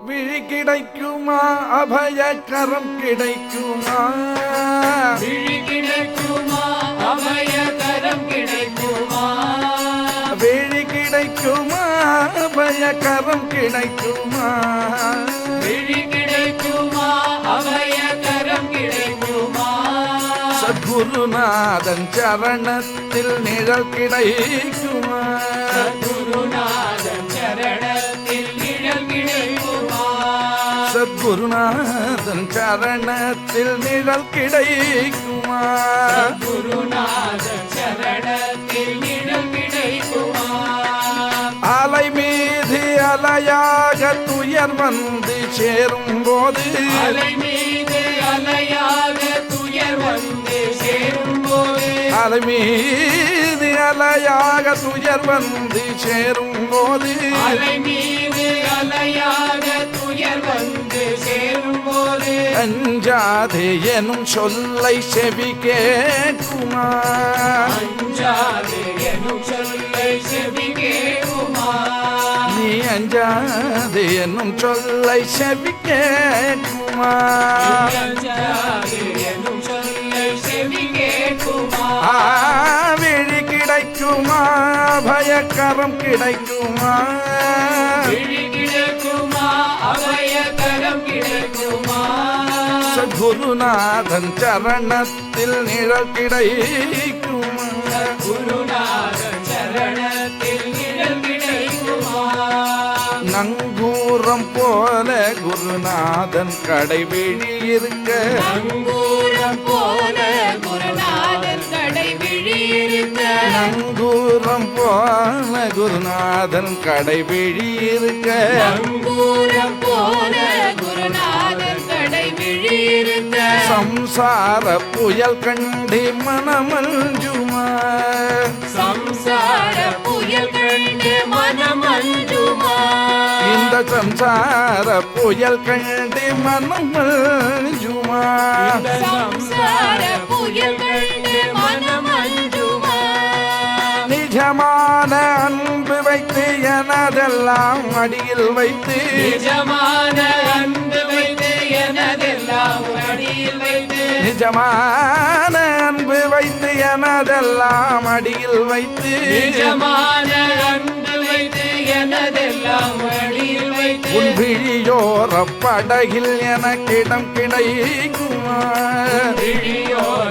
விழி கிடைக்குமா அபயக்கரம் கிடைக்குமா விழி கிடைக்குமா அபயகரம் கிடைக்குமா விழி கிடைக்குமா அபயக்கரம் கிடைக்குமா விழி கிடைக்குமா அபயகரம் கிடைக்குமா சத்குருநாதன் சரணத்தில் நிழல் கிடைக்குமா சத்குருநாதன் சரணத்தில் நிழல் கிடைக்குமா சத்குருநாதன் சரணத்தில் நிழல் கிடைக்குமா குருநாதன் சரணத்தில் நிழல் கிடைக்குமா அலை மீது அலையாக துயர் வந்து சேரும் போது அலை மீது அலையாக துயர் வந்து சேரும்போது அலை மீது அலையாக துயர் வந்து சேரும் போது அலை மீது அலையாக துயர் வந்து சேரும்போது அஞ்சாதே எனும் சொல்லை செவி கேட்குமா அஞ்சாது எனும் சொல்லை செவி கேட்குமா நீ அஞ்சாதே என்னும் சொல்லை செவி கேட்குமா அஞ்சாது எனும் சொல்லை செவி கேட்குமா விழி கிடைக்குமா பயக்கரம் கிடைக்குமா விழி கிடைக்குமா அபயகரம் கிடைக்குமா சத்குருநாதன் சரணத்தில் நிழல் கிடைக்குமா குருநாதன் சரணத்தில் நிழல் கிடைக்குமா நங்கூரம் போல குருநாதன் கடைவிழி இருக்க நங்கூரம் போல குருநாதன் கடைவிழி இருக்க நங்கூரம் போல குருநாதன் கடைவிழி இருக்க நங்கூரம் போல குருநாதன் கடைவிழி இருக்க சம்சார புயல் கண்டி மனமஞ்சுமா சம்சார புயல் கண்டு மனமஞ்சுமா இந்த சம்சார புயல் கண்டி மனமஞ்சுமா சம்சார புயல் கண்டு மனமஞ்சுமா நிஜமான அன்பு வைத்து எனதெல்லாம் அடியில் வைத்து நிஜமான அன்பு வைத்து எனதெல்லாம் அடியில் வைத்து நிஜமான அன்பு வைத்து எனதெல்லாம் அடியில் வைத்து நிஜமான அன்பு வைத்து எனதெல்லாம் அடியில் வைத்து உன் விழியோர படகில் எனக்கிடம் கிடைக்குமா விழியோர